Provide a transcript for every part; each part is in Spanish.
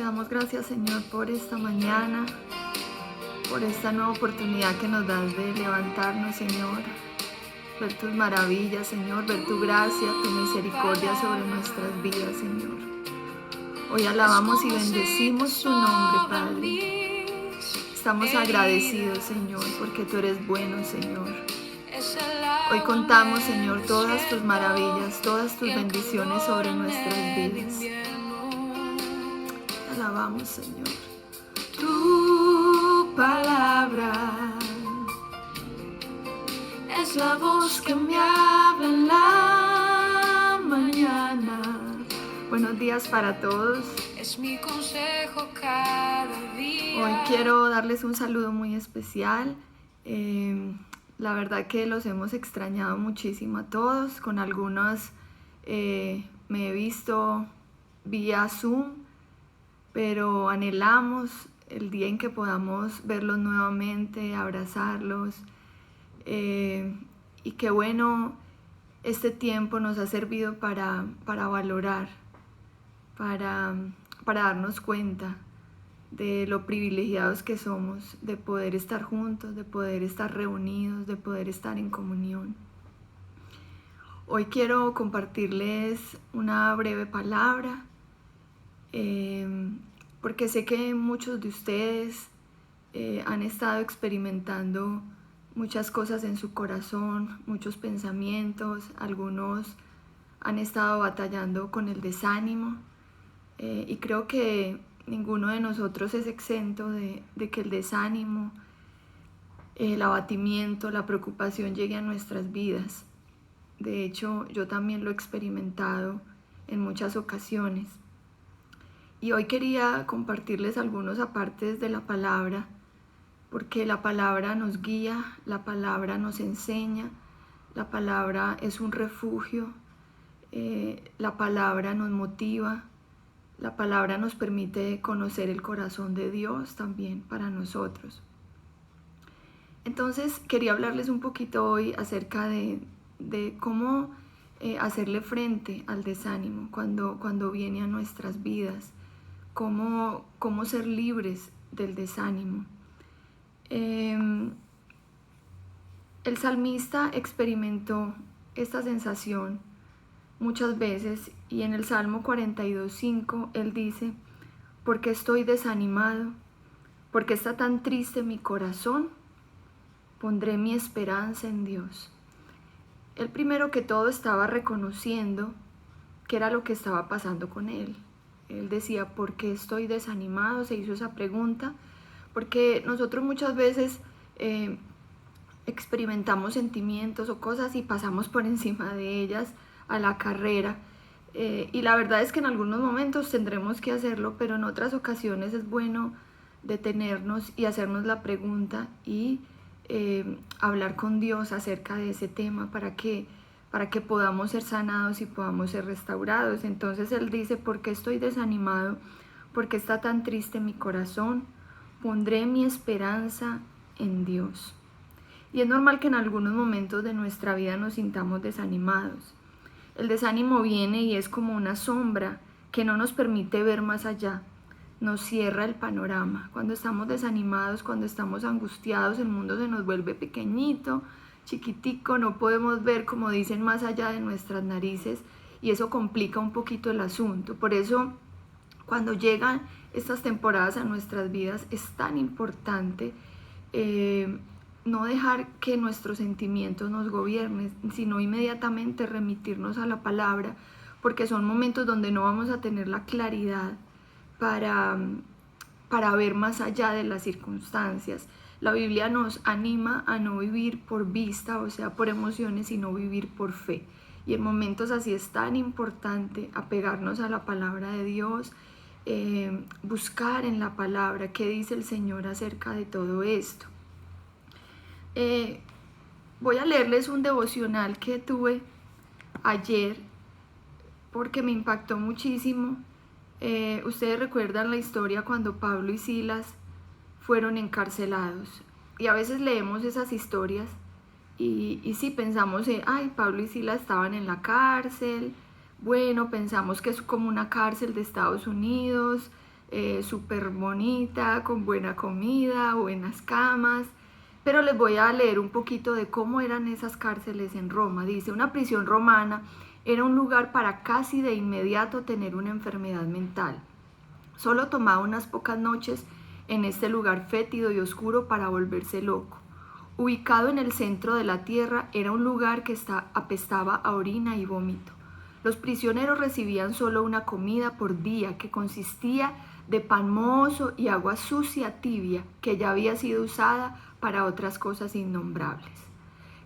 Te damos gracias, Señor, por esta mañana, por esta nueva oportunidad que nos das de levantarnos, Señor, ver tus maravillas, Señor, ver tu gracia, tu misericordia sobre nuestras vidas, Señor. Hoy alabamos y bendecimos tu nombre, Padre. Estamos agradecidos, Señor, porque tú eres bueno, Señor. Hoy contamos, Señor, todas tus maravillas, todas tus bendiciones sobre nuestras vidas. Te alabamos, Señor. Tu palabra es la voz que me habla en la mañana. Buenos días para todos. Es mi consejo cada día. Hoy quiero darles un saludo muy especial. La verdad que los hemos extrañado muchísimo a todos. Con algunos me he visto vía Zoom, pero anhelamos el día en que podamos verlos nuevamente, abrazarlos. Y qué bueno, este tiempo nos ha servido para valorar, para darnos cuenta de lo privilegiados que somos, de poder estar juntos, de poder estar reunidos, de poder estar en comunión. Hoy quiero compartirles una breve palabra, porque sé que muchos de ustedes han estado experimentando muchas cosas en su corazón, muchos pensamientos, algunos han estado batallando con el desánimo, y creo que ninguno de nosotros es exento de que el desánimo, el abatimiento, la preocupación llegue a nuestras vidas. De hecho, yo también lo he experimentado en muchas ocasiones. Y hoy quería compartirles algunos apartes de la palabra, porque la palabra nos guía, la palabra nos enseña, la palabra es un refugio, la palabra nos motiva. La palabra nos permite conocer el corazón de Dios también para nosotros. Entonces quería hablarles un poquito hoy acerca de cómo hacerle frente al desánimo cuando viene a nuestras vidas, cómo ser libres del desánimo. El salmista experimentó esta sensación muchas veces, y en el Salmo 42:5 él dice: ¿por qué estoy desanimado? ¿Por qué está tan triste mi corazón? Pondré mi esperanza en Dios. Él primero que todo estaba reconociendo qué era lo que estaba pasando con él. Él decía: ¿por qué estoy desanimado? Se hizo esa pregunta, porque nosotros muchas veces experimentamos sentimientos o cosas y pasamos por encima de ellas a la carrera, y la verdad es que en algunos momentos tendremos que hacerlo, pero en otras ocasiones es bueno detenernos y hacernos la pregunta y hablar con Dios acerca de ese tema para que podamos ser sanados y podamos ser restaurados. Entonces él dice: ¿por qué estoy desanimado? ¿Por qué está tan triste mi corazón? Pondré mi esperanza en Dios. Y es normal que en algunos momentos de nuestra vida nos sintamos desanimados. El desánimo viene y es como una sombra que no nos permite ver más allá, nos cierra el panorama. Cuando estamos desanimados, cuando estamos angustiados, el mundo se nos vuelve pequeñito, chiquitico, no podemos ver, como dicen, más allá de nuestras narices, y eso complica un poquito el asunto. Por eso, cuando llegan estas temporadas a nuestras vidas, es tan importante no dejar que nuestros sentimientos nos gobiernen, sino inmediatamente remitirnos a la palabra, porque son momentos donde no vamos a tener la claridad para ver más allá de las circunstancias. La Biblia nos anima a no vivir por vista, o sea, por emociones, sino vivir por fe. Y en momentos así es tan importante apegarnos a la palabra de Dios, buscar en la palabra qué dice el Señor acerca de todo esto. Voy a leerles un devocional que tuve ayer porque me impactó muchísimo. Ustedes recuerdan la historia cuando Pablo y Silas fueron encarcelados, y a veces leemos esas historias y sí pensamos ay, Pablo y Silas estaban en la cárcel. Bueno, pensamos que es como una cárcel de Estados Unidos, súper bonita, con buena comida, buenas camas. Pero les voy a leer un poquito de cómo eran esas cárceles en Roma. Dice, una prisión romana era un lugar para casi de inmediato tener una enfermedad mental. Solo tomaba unas pocas noches en este lugar fétido y oscuro para volverse loco. Ubicado en el centro de la tierra, era un lugar que apestaba a orina y vómito. Los prisioneros recibían solo una comida por día que consistía de pan mohoso y agua sucia tibia que ya había sido usada para otras cosas innombrables.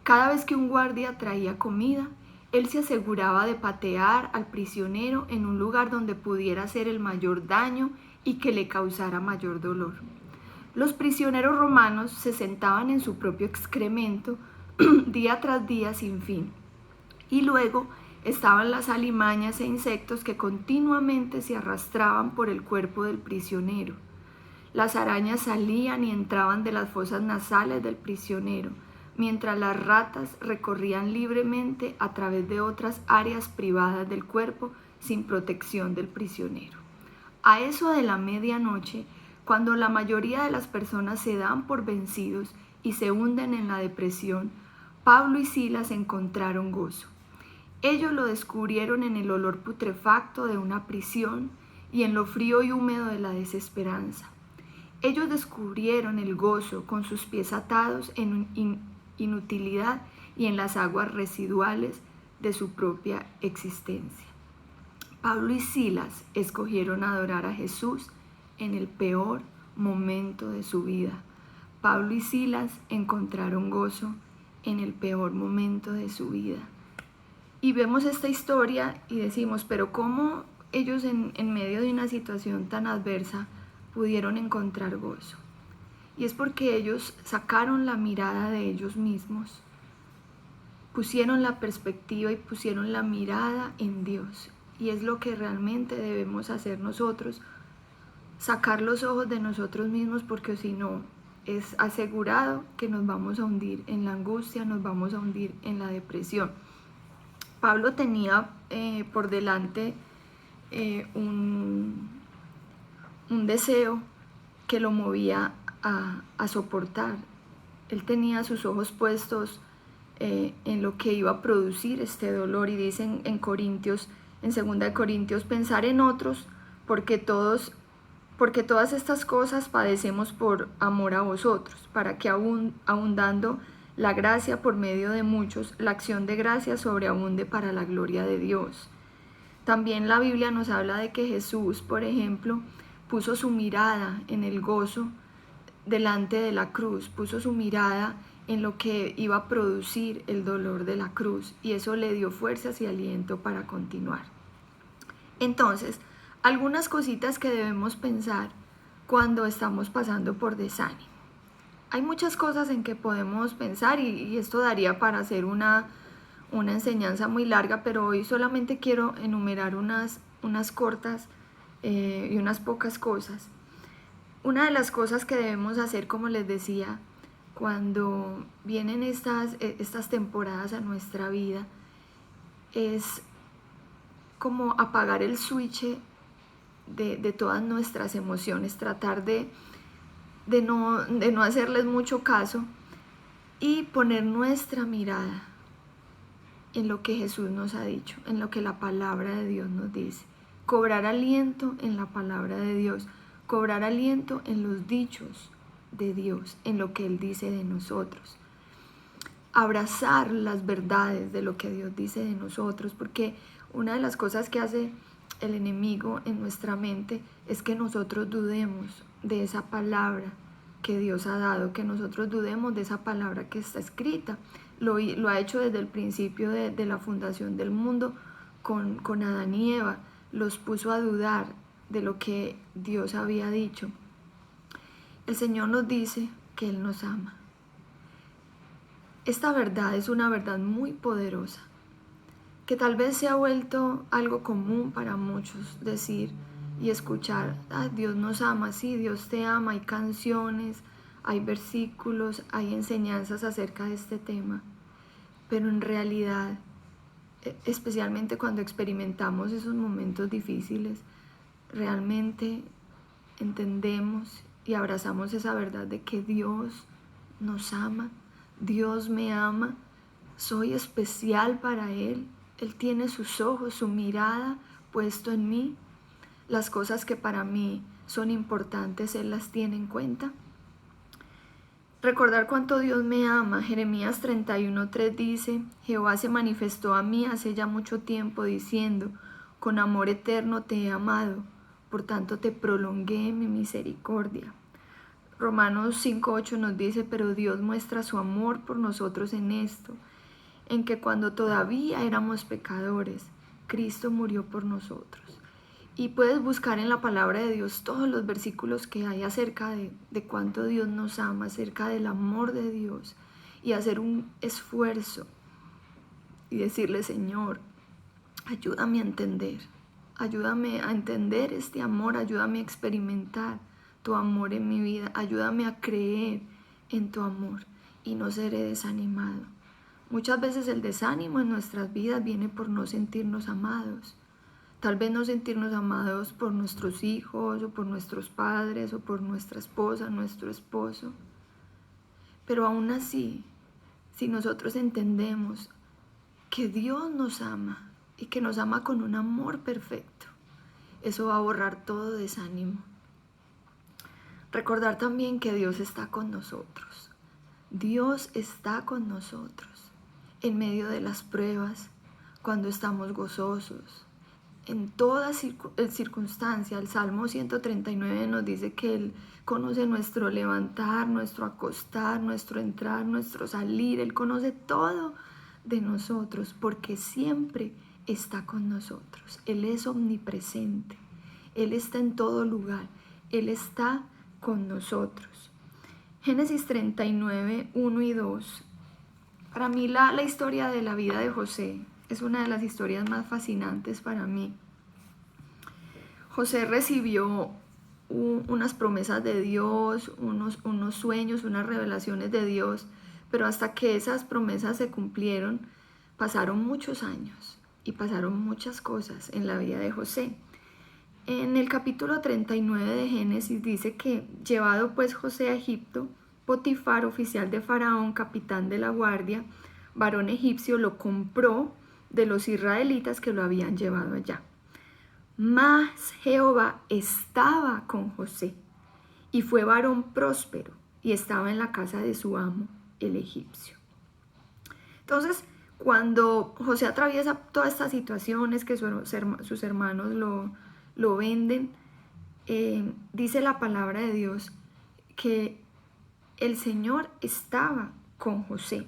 Cada vez que un guardia traía comida, él se aseguraba de patear al prisionero en un lugar donde pudiera hacer el mayor daño y que le causara mayor dolor. Los prisioneros romanos se sentaban en su propio excremento día tras día sin fin. Y luego estaban las alimañas e insectos que continuamente se arrastraban por el cuerpo del prisionero. Las arañas salían y entraban de las fosas nasales del prisionero, mientras las ratas recorrían libremente a través de otras áreas privadas del cuerpo sin protección del prisionero. A eso de la medianoche, cuando la mayoría de las personas se dan por vencidos y se hunden en la depresión, Pablo y Silas encontraron gozo. Ellos lo descubrieron en el olor putrefacto de una prisión y en lo frío y húmedo de la desesperanza. Ellos descubrieron el gozo con sus pies atados en inutilidad y en las aguas residuales de su propia existencia. Pablo y Silas escogieron adorar a Jesús en el peor momento de su vida. Pablo y Silas encontraron gozo en el peor momento de su vida. Y vemos esta historia y decimos, pero ¿cómo ellos en medio de una situación tan adversa pudieron encontrar gozo? Y es porque ellos sacaron la mirada de ellos mismos, pusieron la perspectiva y pusieron la mirada en Dios. Y es lo que realmente debemos hacer nosotros, sacar los ojos de nosotros mismos, porque si no, es asegurado que nos vamos a hundir en la angustia, nos vamos a hundir en la depresión. Pablo tenía por delante un deseo que lo movía a soportar. Él tenía sus ojos puestos en lo que iba a producir este dolor, y dicen en 2 Corintios, pensar en otros, porque todas estas cosas padecemos por amor a vosotros, para que abundando la gracia por medio de muchos, la acción de gracia sobreabunde para la gloria de Dios. También la Biblia nos habla de que Jesús, por ejemplo, puso su mirada en el gozo delante de la cruz, puso su mirada en lo que iba a producir el dolor de la cruz, y eso le dio fuerzas y aliento para continuar. Entonces, algunas cositas que debemos pensar cuando estamos pasando por desánimo. Hay muchas cosas en que podemos pensar y esto daría para hacer una enseñanza muy larga, pero hoy solamente quiero enumerar unas cortas y unas pocas cosas. Una de las cosas que debemos hacer, como les decía, cuando vienen estas temporadas a nuestra vida, es como apagar el switch de todas nuestras emociones, tratar de no hacerles mucho caso y poner nuestra mirada en lo que Jesús nos ha dicho, en lo que la palabra de Dios nos dice. Cobrar aliento en la palabra de Dios, cobrar aliento en los dichos de Dios, en lo que Él dice de nosotros. Abrazar las verdades de lo que Dios dice de nosotros, porque una de las cosas que hace el enemigo en nuestra mente es que nosotros dudemos de esa palabra que Dios ha dado, que nosotros dudemos de esa palabra que está escrita. Lo ha hecho desde el principio de la fundación del mundo con Adán y Eva. Los puso a dudar de lo que Dios había dicho. El Señor nos dice que Él nos ama. Esta verdad es una verdad muy poderosa, que tal vez se ha vuelto algo común para muchos decir y escuchar: Dios nos ama, sí, Dios te ama. Hay canciones, hay versículos, hay enseñanzas acerca de este tema, pero en realidad, especialmente cuando experimentamos esos momentos difíciles, realmente entendemos y abrazamos esa verdad de que Dios nos ama, Dios me ama, soy especial para Él, Él tiene sus ojos, su mirada puesto en mí, las cosas que para mí son importantes, Él las tiene en cuenta. Recordar cuánto Dios me ama. Jeremías 31:3 dice: Jehová se manifestó a mí hace ya mucho tiempo diciendo: con amor eterno te he amado, por tanto te prolongué mi misericordia. Romanos 5:8 nos dice: pero Dios muestra su amor por nosotros en esto, en que cuando todavía éramos pecadores, Cristo murió por nosotros. Y puedes buscar en la palabra de Dios todos los versículos que hay acerca de cuánto Dios nos ama, acerca del amor de Dios, y hacer un esfuerzo y decirle: Señor, ayúdame a entender este amor, ayúdame a experimentar tu amor en mi vida, ayúdame a creer en tu amor y no seré desanimado. Muchas veces el desánimo en nuestras vidas viene por no sentirnos amados. Tal vez no sentirnos amados por nuestros hijos o por nuestros padres o por nuestra esposa, nuestro esposo. Pero aún así, si nosotros entendemos que Dios nos ama y que nos ama con un amor perfecto, eso va a borrar todo desánimo. Recordar también que Dios está con nosotros. Dios está con nosotros en medio de las pruebas, cuando estamos gozosos. En toda circunstancia, el Salmo 139 nos dice que Él conoce nuestro levantar, nuestro acostar, nuestro entrar, nuestro salir. Él conoce todo de nosotros porque siempre está con nosotros. Él es omnipresente. Él está en todo lugar. Él está con nosotros. Génesis 39, 1 y 2. Para mí la historia de la vida de José es una de las historias más fascinantes para mí. José recibió unas promesas de Dios, unos sueños, unas revelaciones de Dios, pero hasta que esas promesas se cumplieron, pasaron muchos años y pasaron muchas cosas en la vida de José. En el capítulo 39 de Génesis dice que, llevado pues José a Egipto, Potifar, oficial de Faraón, capitán de la guardia, varón egipcio, lo compró de los israelitas que lo habían llevado allá. Mas Jehová estaba con José, y fue varón próspero, y estaba en la casa de su amo, el egipcio. Entonces, cuando José atraviesa todas estas situaciones, que sus hermanos lo venden, dice la palabra de Dios que el Señor estaba con José.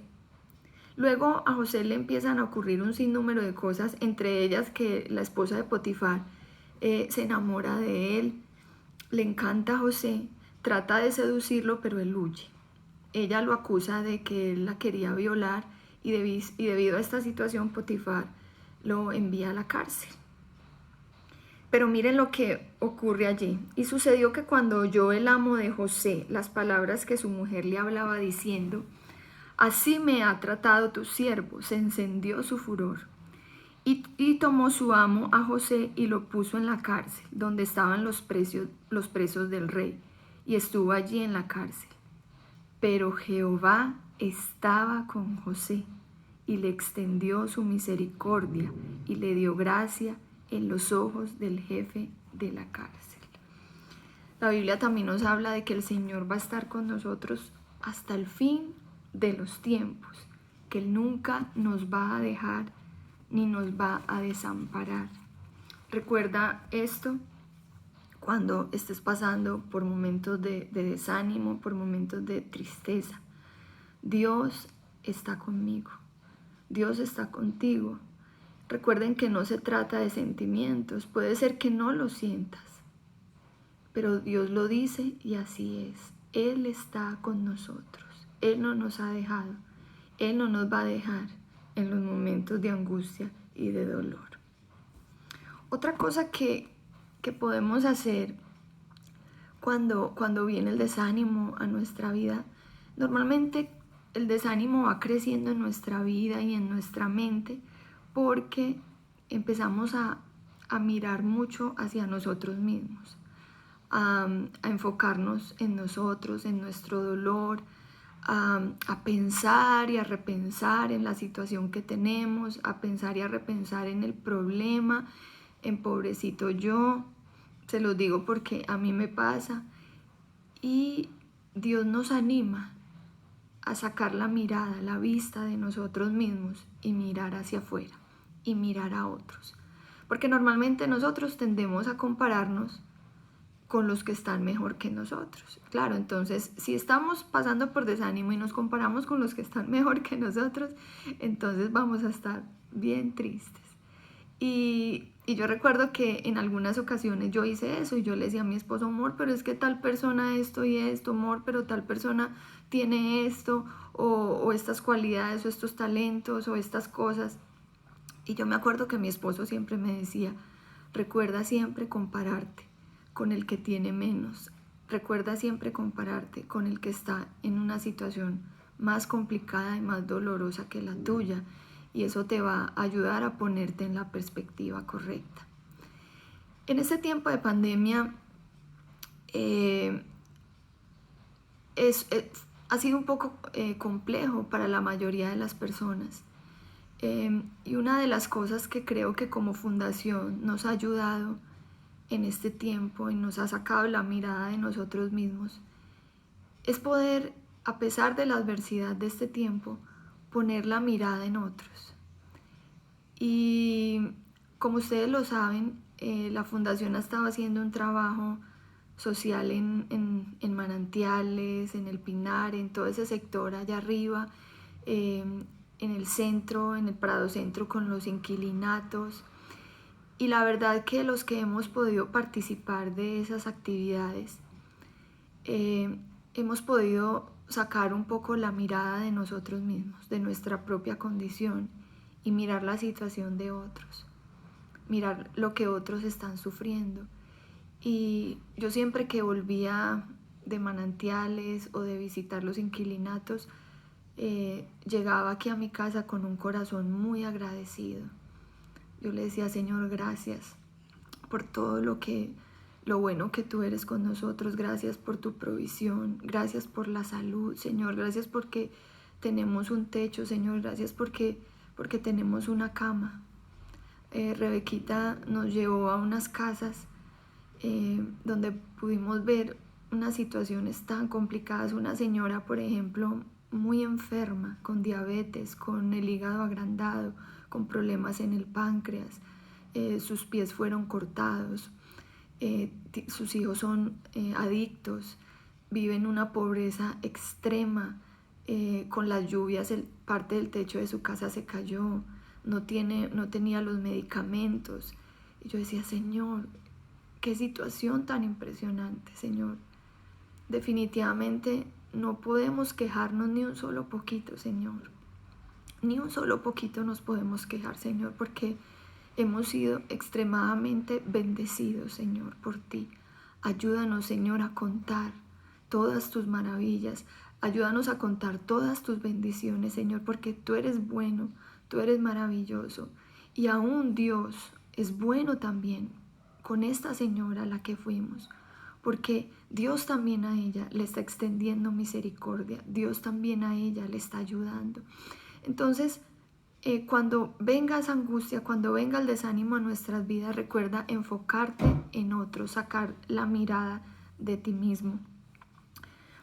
Luego a José le empiezan a ocurrir un sinnúmero de cosas, entre ellas que la esposa de Potifar se enamora de él, le encanta a José, trata de seducirlo, pero él huye. Ella lo acusa de que él la quería violar y debido a esta situación Potifar lo envía a la cárcel. Pero miren lo que ocurre allí. Y sucedió que cuando oyó el amo de José las palabras que su mujer le hablaba diciendo: así me ha tratado tu siervo, se encendió su furor. Y tomó su amo a José y lo puso en la cárcel, donde estaban los presos del rey, y estuvo allí en la cárcel. Pero Jehová estaba con José, y le extendió su misericordia, y le dio gracia en los ojos del jefe de la cárcel. La Biblia también nos habla de que el Señor va a estar con nosotros hasta el fin de los tiempos, que Él nunca nos va a dejar ni nos va a desamparar. Recuerda esto cuando estés pasando por momentos de desánimo, por momentos de tristeza. Dios está conmigo, Dios está contigo. Recuerden que no se trata de sentimientos, puede ser que no lo sientas, pero Dios lo dice y así es. Él está con nosotros, Él no nos ha dejado, Él no nos va a dejar en los momentos de angustia y de dolor. Otra cosa que podemos hacer cuando viene el desánimo a nuestra vida, normalmente el desánimo va creciendo en nuestra vida y en nuestra mente porque empezamos a mirar mucho hacia nosotros mismos, a enfocarnos en nosotros, en nuestro dolor, a pensar y a repensar en la situación que tenemos, a pensar y a repensar en el problema, en pobrecito yo, se los digo porque a mí me pasa. Y Dios nos anima a sacar la mirada, la vista de nosotros mismos y mirar hacia afuera y mirar a otros. Porque normalmente nosotros tendemos a compararnos con los que están mejor que nosotros. Claro, entonces si estamos pasando por desánimo y nos comparamos con los que están mejor que nosotros, entonces vamos a estar bien tristes. Y yo recuerdo que en algunas ocasiones yo hice eso y yo le decía a mi esposo, amor, pero es que tal persona esto y esto, amor, pero tal persona tiene esto o estas cualidades o estos talentos o estas cosas. Y yo me acuerdo que mi esposo siempre me decía, recuerda siempre compararte con el que tiene menos. Recuerda siempre compararte con el que está en una situación más complicada y más dolorosa que la tuya. Y eso te va a ayudar a ponerte en la perspectiva correcta. En este tiempo de pandemia ha sido un poco complejo para la mayoría de las personas. Y una de las cosas que creo que como fundación nos ha ayudado en este tiempo y nos ha sacado la mirada de nosotros mismos es poder, a pesar de la adversidad de este tiempo, poner la mirada en otros. Y como ustedes lo saben, la fundación ha estado haciendo un trabajo social en Manantiales, en El Pinar, en todo ese sector allá arriba, en el centro, en el Prado Centro con los inquilinatos. Y la verdad que los que hemos podido participar de esas actividades, hemos podido sacar un poco la mirada de nosotros mismos, de nuestra propia condición y mirar la situación de otros, mirar lo que otros están sufriendo. Y yo siempre que volvía de Manantiales o de visitar los inquilinatos, llegaba aquí a mi casa con un corazón muy agradecido. Yo le decía, Señor, gracias por todo lo bueno que tú eres con nosotros, gracias por tu provisión, gracias por la salud, Señor, gracias porque tenemos un techo, Señor, gracias porque tenemos una cama. Rebequita nos llevó a unas casas donde pudimos ver unas situaciones tan complicadas. Una señora, por ejemplo, muy enferma, con diabetes, con el hígado agrandado, con problemas en el páncreas, sus pies fueron cortados, sus hijos son adictos, viven una pobreza extrema, con las lluvias parte del techo de su casa se cayó, no tenía los medicamentos. Y yo decía, Señor, qué situación tan impresionante, Señor. Definitivamente no podemos quejarnos ni un solo poquito, Señor. Ni un solo poquito nos podemos quejar, Señor, porque hemos sido extremadamente bendecidos, Señor, por ti. Ayúdanos, Señor, a contar todas tus maravillas. Ayúdanos a contar todas tus bendiciones, Señor, porque tú eres bueno, tú eres maravilloso. Y aún Dios es bueno también con esta señora a la que fuimos, porque Dios también a ella le está extendiendo misericordia, Dios también a ella le está ayudando. Entonces, cuando venga esa angustia, cuando venga el desánimo a nuestras vidas, recuerda enfocarte en otros, sacar la mirada de ti mismo.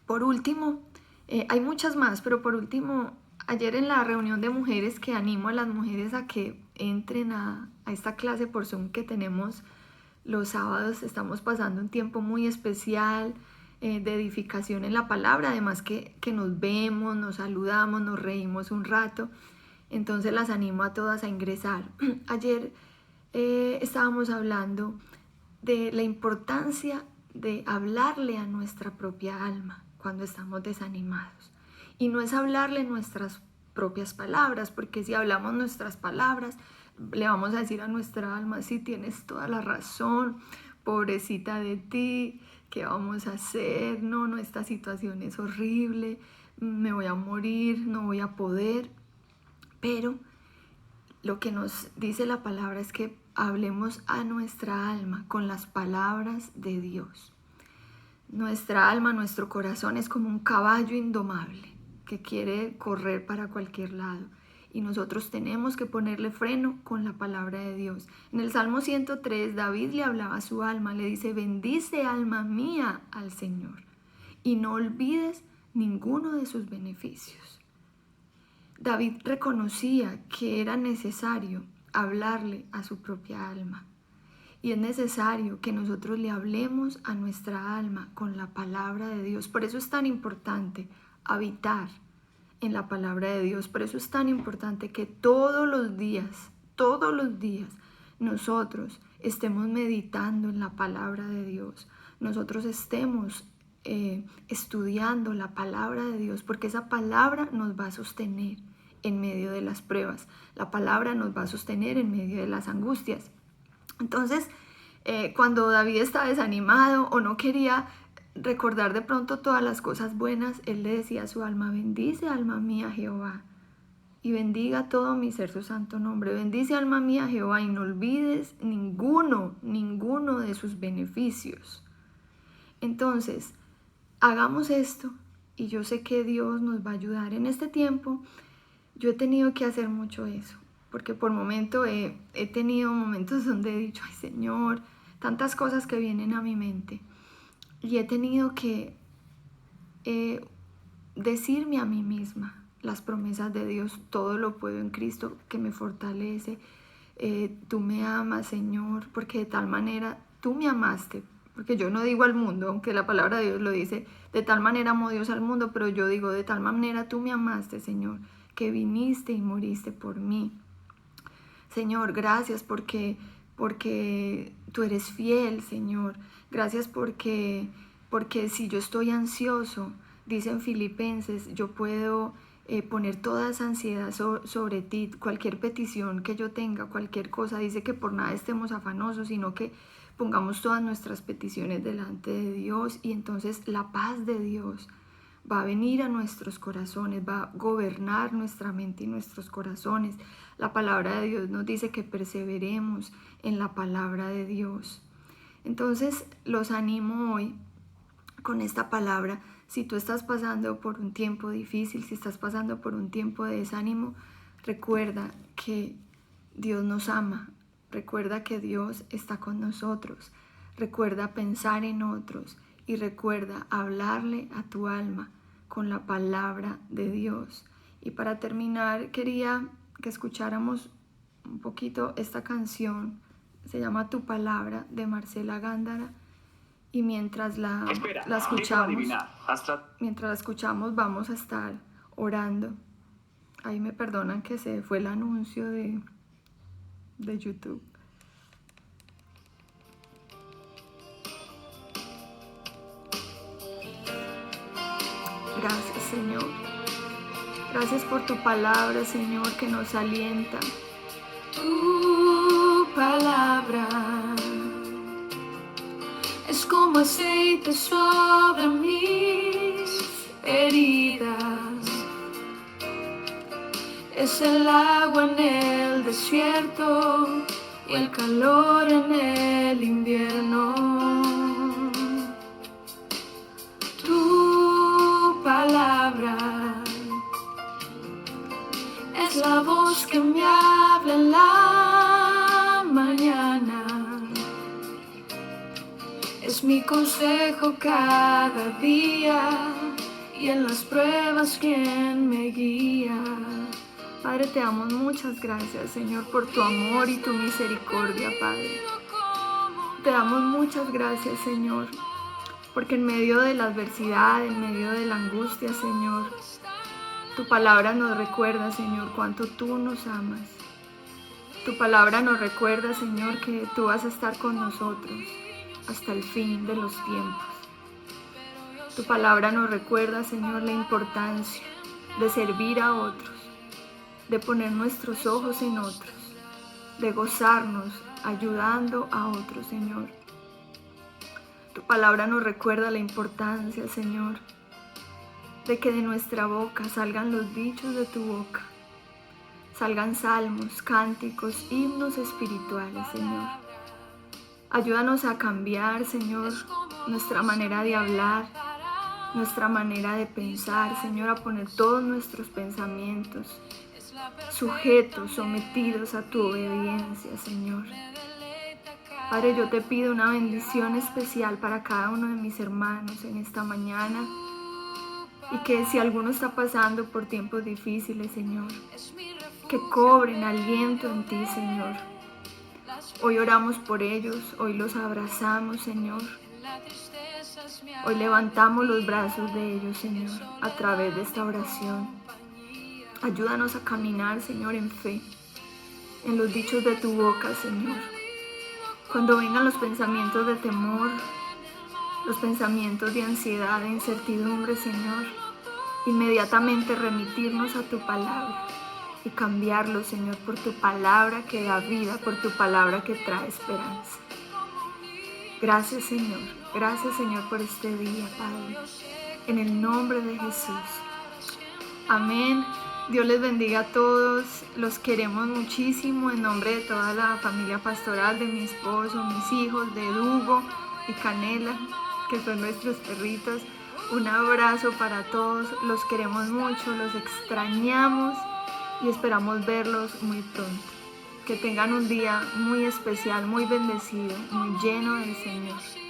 Por último, hay muchas más, pero por último, ayer en la reunión de mujeres, que animo a las mujeres a que entren a esta clase por Zoom que tenemos los sábados, estamos pasando un tiempo muy especial de edificación en la palabra, además que nos vemos, nos saludamos, nos reímos un rato. Entonces las animo a todas a ingresar. Ayer estábamos hablando de la importancia de hablarle a nuestra propia alma cuando estamos desanimados. Y no es hablarle nuestras propias palabras, porque si hablamos nuestras palabras, le vamos a decir a nuestra alma, sí, tienes toda la razón, pobrecita de ti, ¿qué vamos a hacer? No, esta situación es horrible, me voy a morir, no voy a poder. Pero lo que nos dice la palabra es que hablemos a nuestra alma con las palabras de Dios. Nuestra alma, nuestro corazón es como un caballo indomable que quiere correr para cualquier lado. Y nosotros tenemos que ponerle freno con la palabra de Dios. En el Salmo 103, David le hablaba a su alma, le dice: bendice alma mía al Señor y no olvides ninguno de sus beneficios. David reconocía que era necesario hablarle a su propia alma. Y es necesario que nosotros le hablemos a nuestra alma con la palabra de Dios. Por eso es tan importante habitar en la palabra de Dios. Por eso es tan importante que todos los días, nosotros estemos meditando en la palabra de Dios. Nosotros estemos estudiando la palabra de Dios, porque esa palabra nos va a sostener en medio de las pruebas. La palabra nos va a sostener en medio de las angustias. Entonces, cuando David estaba desanimado o no quería recordar de pronto todas las cosas buenas, él le decía a su alma: bendice alma mía Jehová, y bendiga todo mi ser su santo nombre. Bendice alma mía Jehová y no olvides ninguno de sus beneficios. Entonces, hagamos esto y yo sé que Dios nos va a ayudar. En este tiempo yo he tenido que hacer mucho eso, porque por momento he tenido momentos donde he dicho: ay Señor, tantas cosas que vienen a mi mente, y he tenido que decirme a mí misma las promesas de Dios: todo lo puedo en Cristo que me fortalece. Tú me amas, Señor, porque de tal manera tú me amaste. Porque yo no digo al mundo, aunque la palabra de Dios lo dice: de tal manera amó Dios al mundo, pero yo digo: de tal manera tú me amaste, Señor, que viniste y moriste por mí. Señor, gracias porque tú eres fiel, Señor. Gracias porque si yo estoy ansioso, dicen Filipenses, yo puedo poner toda esa ansiedad sobre ti. Cualquier petición que yo tenga, cualquier cosa, dice que por nada estemos afanosos, sino que pongamos todas nuestras peticiones delante de Dios, y entonces la paz de Dios va a venir a nuestros corazones, va a gobernar nuestra mente y nuestros corazones. La palabra de Dios nos dice que perseveremos en la palabra de Dios. Entonces los animo hoy con esta palabra. Si tú estás pasando por un tiempo difícil, si estás pasando por un tiempo de desánimo, recuerda que Dios nos ama. Recuerda que Dios está con nosotros. Recuerda pensar en otros y recuerda hablarle a tu alma con la palabra de Dios. Y para terminar, quería que escucháramos un poquito esta canción. Se llama Tu Palabra, de Marcela Gándara. Y mientras la escuchamos, vamos a estar orando. Ahí me perdonan que se fue el anuncio de YouTube. Gracias, Señor. Gracias por tu palabra, Señor, que nos alienta. Tu palabra es como aceite sobre mis heridas. Es el agua en el desierto y el calor en el invierno. Tu palabra es la voz que me habla en la mañana. Es mi consejo cada día y en las pruebas quien me guía. Padre, te damos muchas gracias, Señor, por tu amor y tu misericordia, Padre. Te damos muchas gracias, Señor, porque en medio de la adversidad, en medio de la angustia, Señor, tu palabra nos recuerda, Señor, cuánto tú nos amas. Tu palabra nos recuerda, Señor, que tú vas a estar con nosotros hasta el fin de los tiempos. Tu palabra nos recuerda, Señor, la importancia de servir a otros, de poner nuestros ojos en otros, de gozarnos ayudando a otros, Señor. Tu palabra nos recuerda la importancia, Señor, de que de nuestra boca salgan los dichos de tu boca, salgan salmos, cánticos, himnos espirituales, Señor. Ayúdanos a cambiar, Señor, nuestra manera de hablar, nuestra manera de pensar, Señor, a poner todos nuestros pensamientos sujetos, sometidos a tu obediencia, Señor. Padre, yo te pido una bendición especial para cada uno de mis hermanos en esta mañana, y que si alguno está pasando por tiempos difíciles, Señor, que cobren aliento en ti, Señor. Hoy oramos por ellos, hoy los abrazamos, Señor. Hoy levantamos los brazos de ellos, Señor, a través de esta oración. Ayúdanos a caminar, Señor, en fe, en los dichos de tu boca, Señor. Cuando vengan los pensamientos de temor, los pensamientos de ansiedad, de incertidumbre, Señor, inmediatamente remitirnos a tu palabra y cambiarlo, Señor, por tu palabra que da vida, por tu palabra que trae esperanza. Gracias, Señor. Gracias, Señor, por este día, Padre. En el nombre de Jesús. Amén. Dios les bendiga a todos. Los queremos muchísimo en nombre de toda la familia pastoral, de mi esposo, mis hijos, de Hugo y Canela, que son nuestros perritos. Un abrazo para todos. Los queremos mucho, los extrañamos y esperamos verlos muy pronto. Que tengan un día muy especial, muy bendecido, muy lleno del Señor.